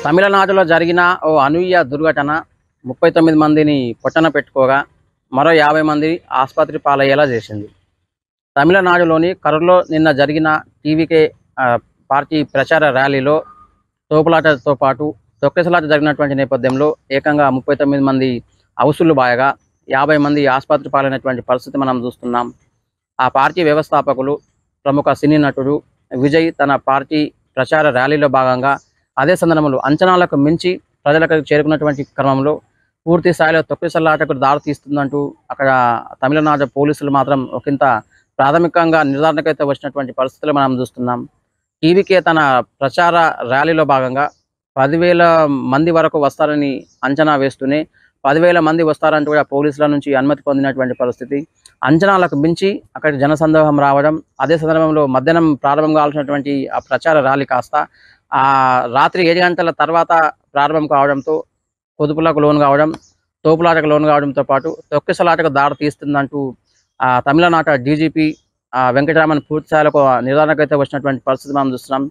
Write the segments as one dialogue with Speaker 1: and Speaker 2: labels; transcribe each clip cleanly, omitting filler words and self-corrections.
Speaker 1: తమిళనాడులో జరిగిన ఓ అనూహ్య దుర్ఘటన 39 మందిని పొట్టన పెట్టుకోగా మరో 50 మంది ఆసుపత్రి పాలయ్యేలా చేసింది. తమిళనాడులోని కరూర్లో నిన్న జరిగిన టీవీకే పార్టీ ప్రచార ర్యాలీలో తోపులాటతో పాటు తొక్కిసలాట జరిగినటువంటి నేపథ్యంలో ఏకంగా 39 మంది అవసులు బాయగా 50 మంది ఆసుపత్రి పాలైనటువంటి పరిస్థితి మనం చూస్తున్నాం. ఆ పార్టీ వ్యవస్థాపకులు ప్రముఖ సినీ నటుడు విజయ్ తన పార్టీ ప్రచార ర్యాలీలో భాగంగా అదే సందర్భంలో అంచనాలకు మించి ప్రజలకు చేరుకున్నటువంటి క్రమంలో పూర్తి స్థాయిలో తొక్కిసలాటకు దారి తీస్తుందంటూ అక్కడ తమిళనాడు పోలీసులు మాత్రం ఒకంత ప్రాథమికంగా నిర్ధారణకైతే వచ్చినటువంటి పరిస్థితులు మనం చూస్తున్నాం. టీవీకే తన ప్రచార ర్యాలీలో భాగంగా 10,000 మంది వరకు వస్తారని అంచనా వేస్తూనే 10,000 మంది వస్తారంటూ కూడా పోలీసుల నుంచి అనుమతి పొందినటువంటి పరిస్థితి. అంచనాలకు మించి అక్కడికి జనసందోహం రావడం, అదే సందర్భంలో మధ్యాహ్నం ప్రారంభం కావాల్సినటువంటి ఆ ప్రచార ర్యాలీ కాస్త రాత్రి 7 గంటల తర్వాత ప్రారంభం కావడంతో పొదుపులకు లోను కావడం, తోపులాటకు లోను కావడంతో పాటు తొక్కిసలాటకు దారి తీస్తుందంటూ తమిళనాట డీజీపీ వెంకటరామన్ పూర్తిస్థాయిలో నిర్ధారణకైతే వచ్చినటువంటి పరిస్థితి మనం చూస్తున్నాం.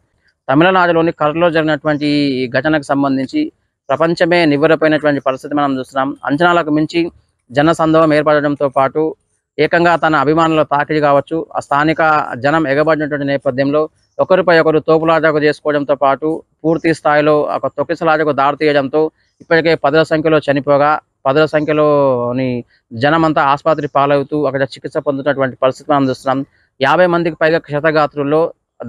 Speaker 1: తమిళనాడులోని కరూర్లో జరిగినటువంటి ఈ ఘటనకు సంబంధించి ప్రపంచమే నివ్వెరపోయినటువంటి పరిస్థితి మనం చూస్తున్నాం. అంచనాలకు మించి జనసందోహం ఏర్పడడంతో పాటు ఏకంగా తన అభిమానుల తాకిడి కావచ్చు, ఆ స్థానిక జనం ఎగబడినటువంటి నేపథ్యంలో ఒకరిపై ఒకరు తోపులాటకు చేసుకోవడంతో పాటు పూర్తి స్థాయిలో ఒక తొక్కిసలాటకు దారి తీయడంతో ఇప్పటికే 10ల సంఖ్యలో చనిపోగా 10ల సంఖ్యలోని జనమంతా ఆసుపత్రి పాలవుతూ అక్కడ చికిత్స పొందుతున్నటువంటి పరిస్థితి మనం చూస్తున్నాం. 50 మందికి పైగా క్షతగాత్రుల్లో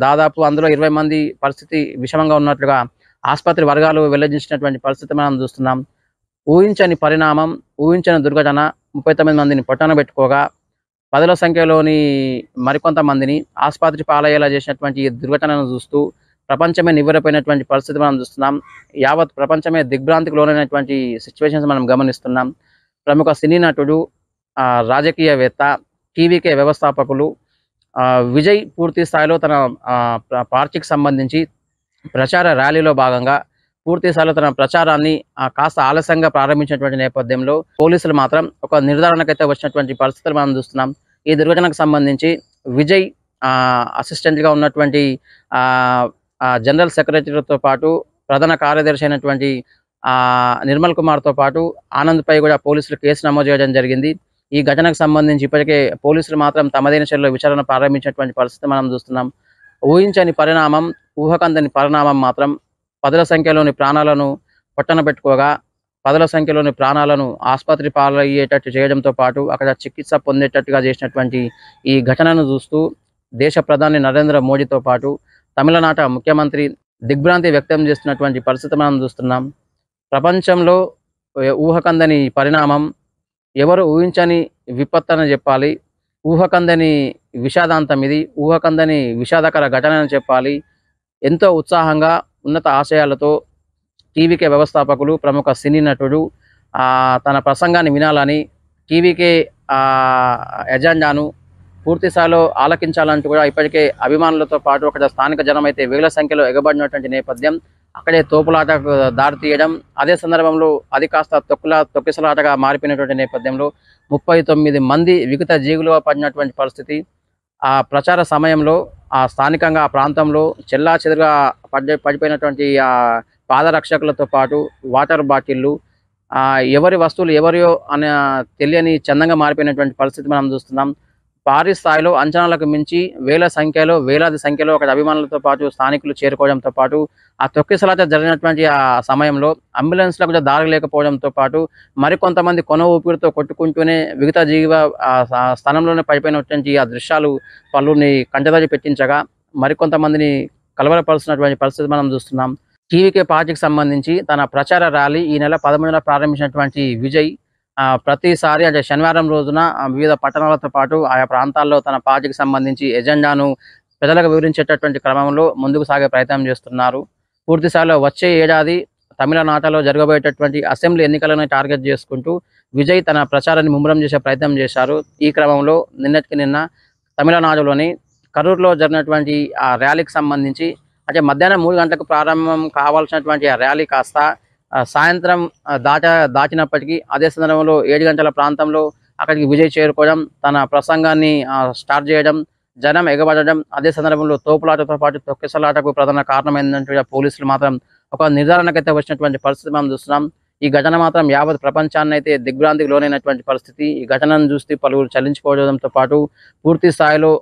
Speaker 1: దాదాపు అందులో 20 మంది పరిస్థితి విషమంగా ఉన్నట్లుగా ఆసుపత్రి వర్గాలు వెల్లడించినటువంటి పరిస్థితి మనం చూస్తున్నాం. ఊహించని పరిణామం, ఊహించని దుర్ఘటన 39 మందిని పొట్టన పెట్టుకోగా 10ల సంఖ్యలోని మరికొంతమందిని ఆసుపత్రి పాలయ్యేలా చేసినటువంటి ఈ దుర్ఘటనను చూస్తూ ప్రపంచమే నివ్వెరపోయినటువంటి పరిస్థితి మనం చూస్తున్నాం. యావత్ ప్రపంచమే దిగ్భ్రాంతికి లోనైనటువంటి సిచ్యువేషన్స్ మనం గమనిస్తున్నాం. ప్రముఖ సినీ నటుడు, రాజకీయవేత్త, టీవీకే వ్యవస్థాపకులు విజయ్ పూర్తి స్థాయిలో తన పార్టీకి సంబంధించి ప్రచార ర్యాలీలో భాగంగా పూర్తి స్థాయిలో తన ప్రచారాన్ని కాస్త ఆలస్యంగా ప్రారంభించినటువంటి నేపథ్యంలో పోలీసులు మాత్రం ఒక నిర్ధారణకైతే వచ్చినటువంటి పరిస్థితులు మనం చూస్తున్నాం. ఈ దుర్ఘటనకు సంబంధించి విజయ్ అసిస్టెంట్గా ఉన్నటువంటి జనరల్ సెక్రటరీతో పాటు ప్రధాన కార్యదర్శి అయినటువంటి నిర్మల్ కుమార్తో పాటు ఆనంద్పై కూడా పోలీసులు కేసు నమోదు చేయడం జరిగింది. ఈ ఘటనకు సంబంధించి ఇప్పటికే పోలీసులు మాత్రం తమదైన శైలిలో విచారణ ప్రారంభించినటువంటి పరిస్థితి మనం చూస్తున్నాం. ఊహించని పరిణామం, ఊహకందని పరిణామం మాత్రం 10ల సంఖ్యలోని ప్రాణాలను పొట్టన పెట్టుకోగా 10ల సంఖ్యలోని ప్రాణాలను ఆసుపత్రి పాలయ్యేటట్టు చేయడంతో పాటు అక్కడ చికిత్స పొందేటట్టుగా చేసినటువంటి ఈ ఘటనను చూస్తూ దేశ ప్రధాని నరేంద్ర మోడీతో పాటు తమిళనాట ముఖ్యమంత్రి దిగ్భ్రాంతి వ్యక్తం చేస్తున్నటువంటి పరిస్థితి మనం చూస్తున్నాం. ప్రపంచంలో ఊహకందని పరిణామం, ఎవరు ఊహించని విపత్తు అని చెప్పాలి, ఊహకందని విషాదాంతం, ఇది ఊహకందని విషాదకర ఘటన అని చెప్పాలి. ఎంతో ఉత్సాహంగా ఉన్నత ఆశయాలతో టీవీకే వ్యవస్థాపకులు ప్రముఖ సినీ నటుడు తన ప్రసంగాన్ని వినాలని, టీవీకే ఎజెండాను పూర్తి స్థాయిలో ఆలకించాలంటూ కూడా ఇప్పటికే అభిమానులతో పాటు అక్కడ స్థానిక జనం అయితే 1000 సంఖ్యలో ఎగబడినటువంటి నేపథ్యం, అక్కడే తోపులాటకు దారి తీయడం, అదే సందర్భంలో అది కాస్త తొక్కిసలాటగా మారిపోయినటువంటి నేపథ్యంలో 39 మంది విగత జీవులుగా పడినటువంటి పరిస్థితి. ఆ ప్రచార సమయంలో స్థానికంగా ఆ ప్రాంతంలో చెల్లా చెదురుగా పడిపోయినటువంటి పాదరక్షకులతో పాటు వాటర్ బాటిళ్ళు, ఎవరి వస్తువులు ఎవరియో అనే తెలియని చందంగా మారిపోయినటువంటి పరిస్థితి మనం చూస్తున్నాం. భారీ స్థాయిలో అంచనాలకు మించి వేలాది సంఖ్యలో అక్కడ అభిమానులతో పాటు స్థానికులు చేరుకోవడంతో పాటు ఆ తొక్కిసలాట జరిగినటువంటి ఆ సమయంలో అంబులెన్స్లకు కూడా దారి లేకపోవడంతో పాటు మరికొంతమంది కొన ఊపిరితో కొట్టుకుంటూనే విగత జీవ స్థానంలోనే పడిపోయినటువంటి ఆ దృశ్యాలు పలువురిని కంటతడి పెట్టించగా మరికొంతమందిని కలవరపరుస్తున్నటువంటి పరిస్థితి మనం చూస్తున్నాం. టీవీకే పార్టీకి సంబంధించి తన ప్రచార ర్యాలీ ఈ నెల 13న ప్రారంభించినటువంటి విజయ్ ప్రతిసారి అంటే శనివారం రోజున వివిధ పట్టణాలతో పాటు ఆయా ప్రాంతాల్లో తన పార్టీకి సంబంధించి ఎజెండాను ప్రజలకు వివరించేటటువంటి క్రమంలో ముందుకు సాగే ప్రయత్నం చేస్తున్నారు. పూర్తి స్థాయిలో వచ్చే ఏడాది తమిళనాటలో జరగబోయేటటువంటి అసెంబ్లీ ఎన్నికలను టార్గెట్ చేసుకుంటూ విజయ్ తన ప్రచారాన్ని ముమ్మరం చేసే ప్రయత్నం చేశారు. ఈ క్రమంలో నిన్నటికి నిన్న తమిళనాడులోని కరూర్లో జరిగినటువంటి ఆ ర్యాలీకి సంబంధించి అంటే మధ్యాహ్నం 3 గంటలకు ప్రారంభం కావాల్సినటువంటి ఆ ర్యాలీ కాస్త సాయంత్రం దాటినప్పటికీ అదే సందర్భంలో 7 గంటల ప్రాంతంలో అక్కడికి విజయ్ చేరుకోవడం, తన ప్రసంగాన్ని స్టార్ట్ చేయడం, జనం ఎగబడడం, అదే సందర్భంలో తోపులాటతో పాటు తొక్కిసలాటకు ప్రధాన కారణమైందంటూ పోలీసులు మాత్రం ఒక నిర్ధారణకైతే వచ్చినటువంటి పరిస్థితి మనం చూస్తున్నాం. ఈ ఘటన మాత్రం యావత్ ప్రపంచాన్ని అయితే దిగ్భ్రాంతికి లోనైనటువంటి పరిస్థితి. ఈ ఘటనను చూసి పలువురు చలించిపోవడంతో పాటు పూర్తి స్థాయిలో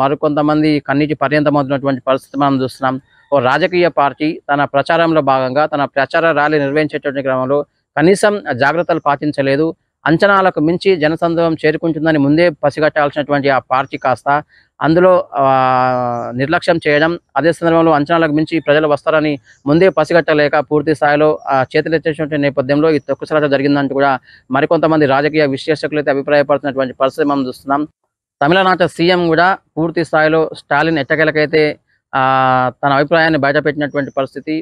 Speaker 1: మరికొంతమంది కన్నీటి పర్యంతమవుతున్నటువంటి పరిస్థితి మనం చూస్తున్నాం. ఓ రాజకీయ పార్టీ తన ప్రచారంలో భాగంగా తన ప్రచార ర్యాలీ నిర్వహించేటువంటి క్రమంలో కనీసం జాగ్రత్తలు పాటించలేదు. అంచనాలకు మించి జనసంద్రహం చేరుకుంటుందని ముందే పసిగట్టాల్సినటువంటి ఆ పార్టీ కాస్త అందులో నిర్లక్ష్యం చేయడం, అదే సందర్భంలో అంచనాలకు మించి ప్రజలు వస్తారని ముందే పసిగట్టలేక పూర్తి స్థాయిలో చేతులెత్తేసినటువంటి నేపథ్యంలో ఈ తొక్కిసలాట జరిగిందంటూ కూడా మరికొంతమంది రాజకీయ విశ్లేషకులు అయితే అభిప్రాయపడుతున్నటువంటి పరిస్థితి మనం చూస్తున్నాం. తమిళనాట సీఎం కూడా పూర్తి స్థాయిలో స్టాలిన్ ఎట్టకేలకైతే తన అభిప్రాయాన్ని బయటపెట్టినటువంటి పరిస్థితి.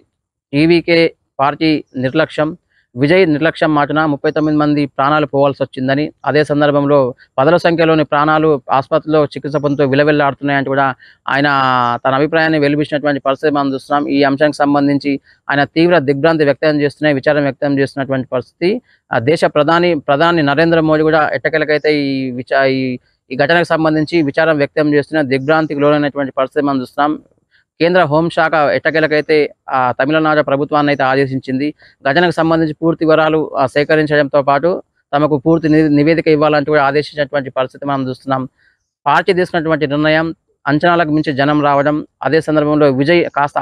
Speaker 1: టీవీకే పార్టీ నిర్లక్ష్యం, విజయ్ నిర్లక్ష్యం మాటున 39 మంది ప్రాణాలు పోవాల్సి వచ్చిందని, అదే సందర్భంలో పదుల సంఖ్యలోని ప్రాణాలు ఆసుపత్రిలో చికిత్స పొందుతూ విలవిల్లాడుతున్నాయంటూ కూడా ఆయన తన అభిప్రాయాన్ని వెలిబుచ్చినటువంటి పరిస్థితి మనం చూస్తున్నాం. ఈ అంశానికి సంబంధించి ఆయన తీవ్ర దిగ్భ్రాంతి వ్యక్తం చేస్తున్నాయి, విచారం వ్యక్తం చేస్తున్నటువంటి పరిస్థితి. దేశ ప్రధాని నరేంద్ర మోడీ కూడా ఎట్టకేలకైతే ఈ ఘటనకు సంబంధించి విచారం వ్యక్తం చేస్తున్న దిగ్భ్రాంతికి లోనైనటువంటి పరిస్థితి మనం చూస్తున్నాం. కేంద్ర హోంశాఖ ఎట్టకేలకైతే తమిళనాడు ప్రభుత్వాన్ని అయితే ఆదేశించింది. ఘటనకు సంబంధించి పూర్తి వివరాలు సేకరించడంతో పాటు తమకు పూర్తి నివేదిక ఇవ్వాలంటూ కూడా ఆదేశించినటువంటి పరిస్థితి మనం చూస్తున్నాం. పార్టీ తీసుకున్నటువంటి నిర్ణయం అంచనాలకు మించి జనం రావడం, అదే సందర్భంలో విజయ్ కాస్త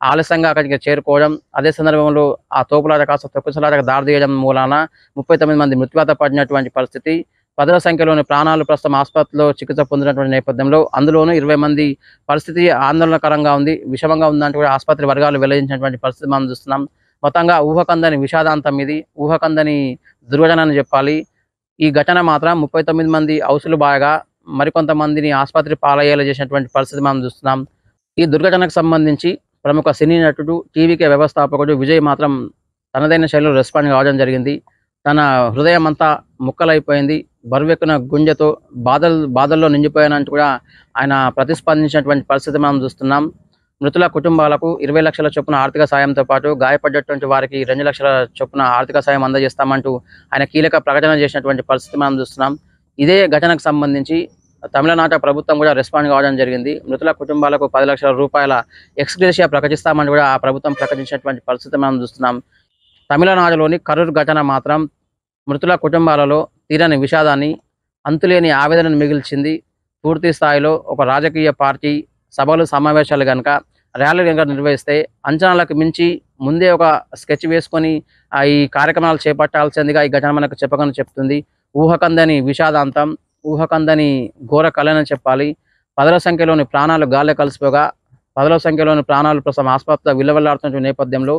Speaker 1: ఆలస్యంగా అక్కడికి చేరుకోవడం, అదే సందర్భంలో ఆ తోపులాట కాస్త తొక్కిసలాటకు దారితీయడం మూలాన 39 మంది మృత్యువాత పడినటువంటి పరిస్థితి. పదుల సంఖ్యలోని ప్రాణాలు ప్రస్తుతం ఆసుపత్రిలో చికిత్స పొందినటువంటి నేపథ్యంలో అందులోనూ 20 మంది పరిస్థితి ఆందోళనకరంగా ఉంది, విషమంగా ఉందంటూ కూడా ఆసుపత్రి వర్గాలు వెల్లడించినటువంటి పరిస్థితి మనం చూస్తున్నాం. మొత్తంగా ఊహకందని విషాదాంతం ఇది, ఊహకందని దుర్ఘటన అని చెప్పాలి. ఈ ఘటన మాత్రం 39 మంది అవసులు బాగా మరికొంతమందిని ఆసుపత్రి పాలయ్యేలా చేసినటువంటి పరిస్థితి మనం చూస్తున్నాం. ఈ దుర్ఘటనకు సంబంధించి ప్రముఖ సినీ నటుడు, టీవీకే వ్యవస్థాపకుడు విజయ్ మాత్రం తనదైన శైలిలో రెస్పాండ్ కావడం జరిగింది. తన హృదయం అంతా ముక్కలైపోయింది, బరువెక్కిన గుండెతో బాధల్లో నిండిపోయానంటూ కూడా ఆయన ప్రతిస్పందించినటువంటి పరిస్థితి మనం చూస్తున్నాం. మృతుల కుటుంబాలకు 20 లక్షల చొప్పున ఆర్థిక సాయంతో పాటు గాయపడ్డటువంటి వారికి 2 లక్షల చొప్పున ఆర్థిక సాయం అందజేస్తామంటూ ఆయన కీలక ప్రకటన చేసినటువంటి పరిస్థితి మనం చూస్తున్నాం. ఇదే ఘటనకు సంబంధించి తమిళనాట ప్రభుత్వం కూడా రెస్పాండ్ కావడం జరిగింది. మృతుల కుటుంబాలకు 10 లక్షల రూపాయల ఎక్స్గ్రేషియా ప్రకటిస్తామని కూడా ఆ ప్రభుత్వం ప్రకటించినటువంటి పరిస్థితి మనం చూస్తున్నాం. తమిళనాడులోని కరూర్ ఘటన మాత్రం మృతుల కుటుంబాలలో తీరని విషాదాన్ని, అంతులేని ఆవేదనను మిగిల్చింది. పూర్తి స్థాయిలో ఒక రాజకీయ పార్టీ సభలు సమావేశాలు కనుక ర్యాలీలు కనుక నిర్వహిస్తే అంచనాలకు మించి ముందే ఒక స్కెచ్ వేసుకొని ఈ కార్యక్రమాలు చేపట్టాల్సిందిగా ఈ ఘటన మనకు చెప్పకని చెప్తుంది. ఊహకందని విషాదాంతం, ఊహకందని ఘోర కళని చెప్పాలి. పదుల సంఖ్యలోని ప్రాణాలు గాల్లో కలిసిపోగా పదుల సంఖ్యలోని ప్రాణాలు ప్రస్తుతం ఆసుపత్రిలో విలువలాడుతున్న నేపథ్యంలో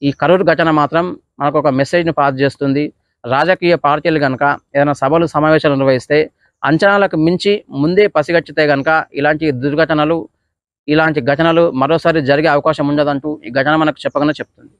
Speaker 1: ఈ కరూర్ ఘటన మాత్రం మనకు ఒక మెసేజ్ని పాస్ చేస్తుంది. రాజకీయ పార్టీలు కనుక ఏదైనా సభలు సమావేశాలు నిర్వహిస్తే అంచనాలకు మించి ముందే పసిగట్టితే కనుక ఇలాంటి ఘటనలు మరోసారి జరిగే అవకాశం ఉండదంటూ ఈ ఘటన మనకు చెప్పగానే చెప్తుంది.